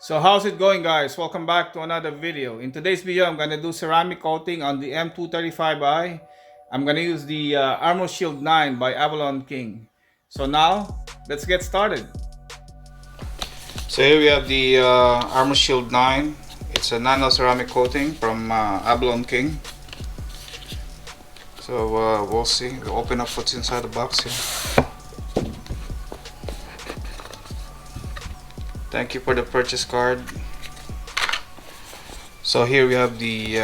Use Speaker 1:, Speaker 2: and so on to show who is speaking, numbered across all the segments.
Speaker 1: So how's it going, guys? Welcome back to another video. In today's video, I'm gonna do ceramic coating on the M235i. I'm gonna use the Armor Shield 9 by Avalon King. So now, let's get started. So here we have the Armor Shield 9. It's a nano ceramic coating from Avalon King. So we'll see. We'll open up what's inside the box here. Thank you for the purchase card. So here we have the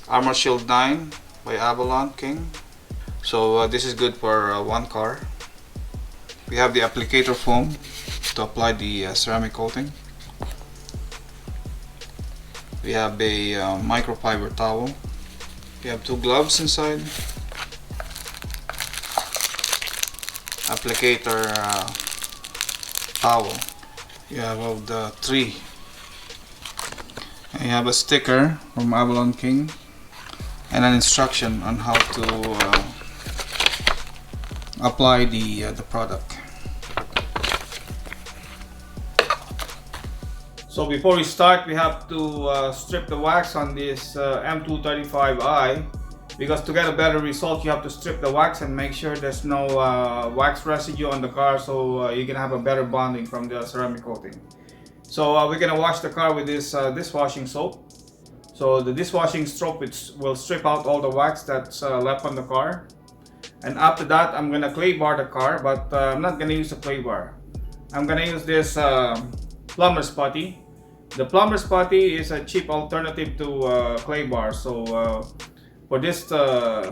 Speaker 1: Armor Shield 9 by Avalon King. So this is good for one car. We have the applicator foam to apply the ceramic coating. We have a microfiber towel. We have two gloves inside. Applicator towel. You have of the three. And you have a sticker from Avalon King and an instruction on how to apply the product. So before we start, we have to strip the wax on this M235i. Because to get a better result, you have to strip the wax and make sure there's no wax residue on the car, so you can have a better bonding from the ceramic coating. So we're gonna wash the car with this dishwashing soap. So the dishwashing soap will strip out all the wax that's left on the car. And after that, I'm gonna clay bar the car, but I'm not gonna use a clay bar. I'm gonna use this plumber's putty. The plumber's putty is a cheap alternative to clay bar. So for this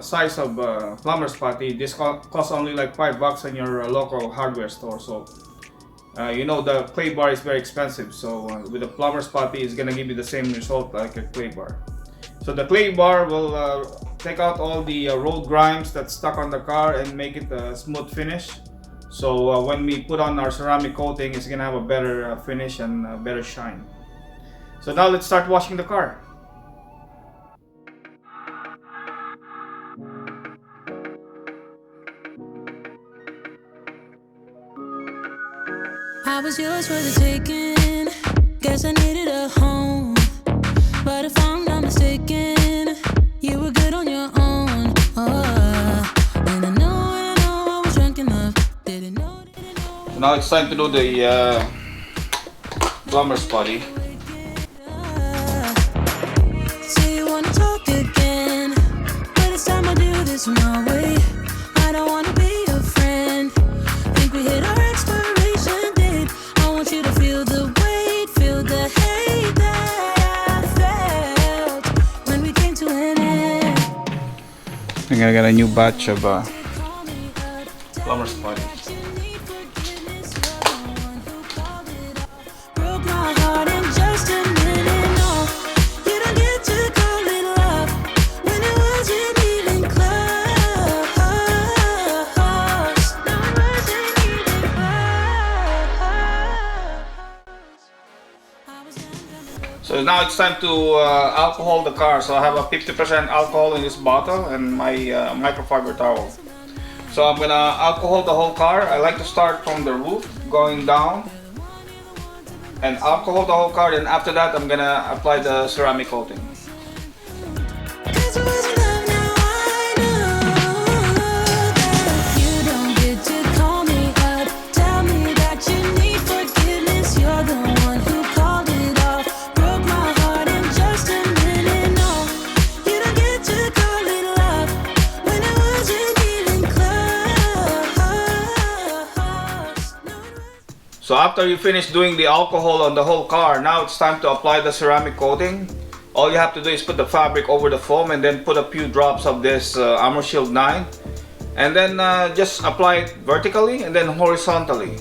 Speaker 1: size of plumber's putty, this costs only like $5 in your local hardware store. So you know the clay bar is very expensive. So with the plumber's putty, it's gonna give you the same result like a clay bar. So the clay bar will take out all the road grimes that's stuck on the car and make it a smooth finish. So when we put on our ceramic coating, it's gonna have a better finish and a better shine. So now let's start washing the car.
Speaker 2: I was yours for the taking. Guess I needed a home, but if I'm not mistaken, you were good on your own. And I know I was drunk enough. Didn't know.
Speaker 1: So now it's time to do the plumber's putty.
Speaker 2: Say you wanna talk again, but it's time I do this my way. I don't wanna be a friend. Think we hit our expiration date. I want you to feel the weight, feel the hate that I felt when we came to an end.
Speaker 1: I'm gonna get a new batch of plumber's putty.
Speaker 2: Broke my heart in just a minute. No, you don't get to call it love when it wasn't even close. No, it wasn't even close.
Speaker 1: So now it's time to alcohol the car. So I have a 50% alcohol in this bottle and my microfiber towel. So I'm gonna alcohol the whole car. I like to start from the roof going down and alcohol the whole car. And after that, I'm gonna apply the ceramic coating.
Speaker 2: 'Cause it wasn't love, now I know that you don't get to call me up. Tell me that you need forgiveness. You're the one who called it off. Broke my heart in just a minute. No, you don't get to call it love when it wasn't even close.
Speaker 1: So after you finish doing the alcohol on the whole car, now it's time to apply the ceramic coating. All you have to do is put the fabric over the foam and then put a few drops of this Armor Shield 9 and then just apply it vertically and then horizontally.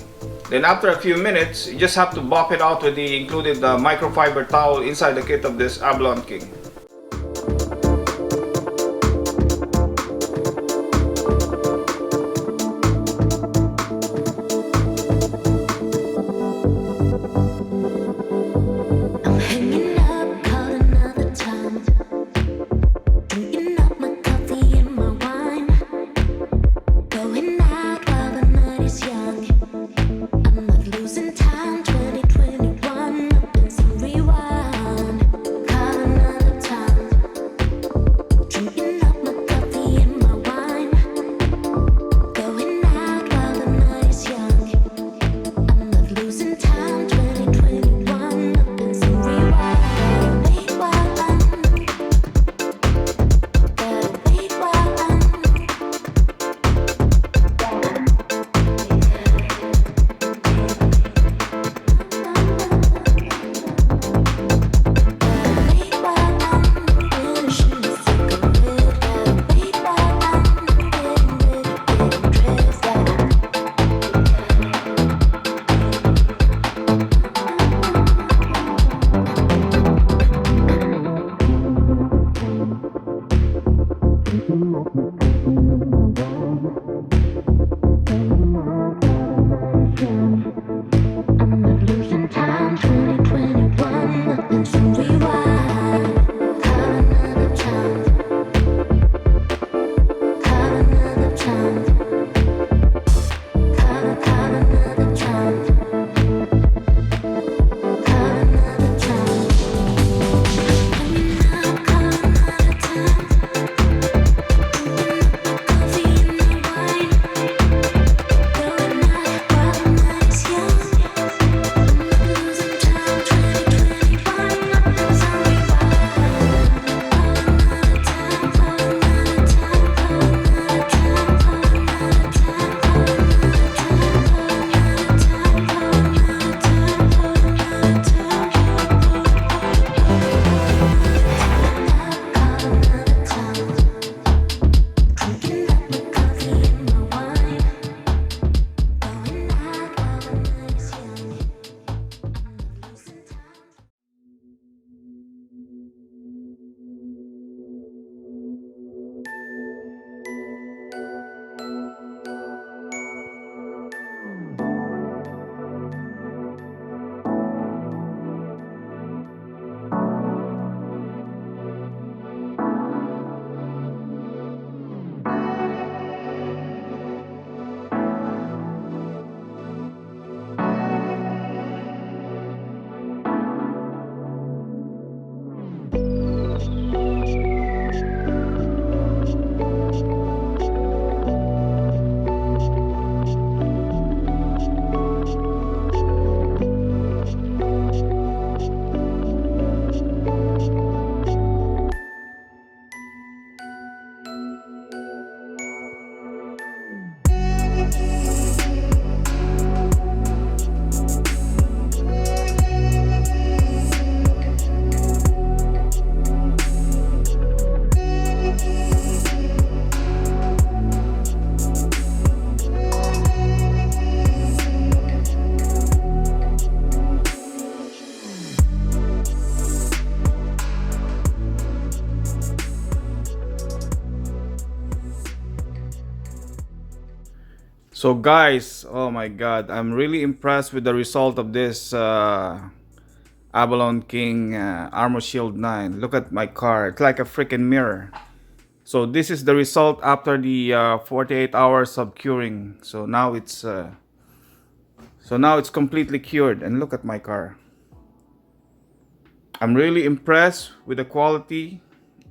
Speaker 1: Then after a few minutes, you just have to buff it out with the included microfiber towel inside the kit of this Avalon King.
Speaker 2: I'm hanging up, called another time. Drinking up my coffee and my wine. Going out while the night is young. I'm not leaving. I'm not losing time. 2021, nothing's on rewind. Call another time. Call another time. Call another time. Call another time. Call another time. Coffee in my wine. Going out while the night is young. I'm not losing time. 2021, nothing's on rewind. Call another time. Call another time. Call another time. Call another time.
Speaker 1: So guys, oh my god, I'm really impressed with the result of this Avalon King Armor Shield 9. Look at my car, it's like a freaking mirror. So this is the result after the 48 hours of curing. So now it's completely cured, and look at my car. I'm really impressed with the quality.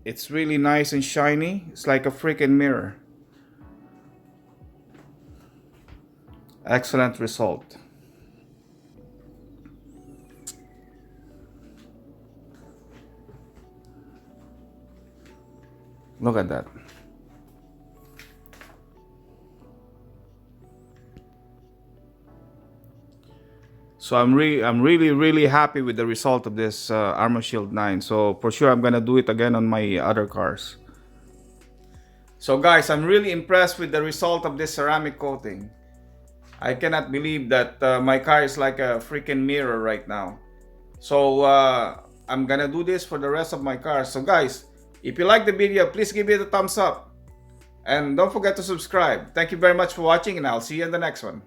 Speaker 1: It's really nice and shiny. It's like a freaking mirror. Excellent result. Look at that. So I'm really happy with the result of this Armor Shield 9. So for sure I'm gonna do it again on my other cars. So guys, I'm really impressed with the result of this ceramic coating. I cannot believe that my car is like a freaking mirror right now. So I'm gonna do this for the rest of my cars. So guys, if you like the video, please give it a thumbs up. And don't forget to subscribe. Thank you very much for watching, and I'll see you in the next one.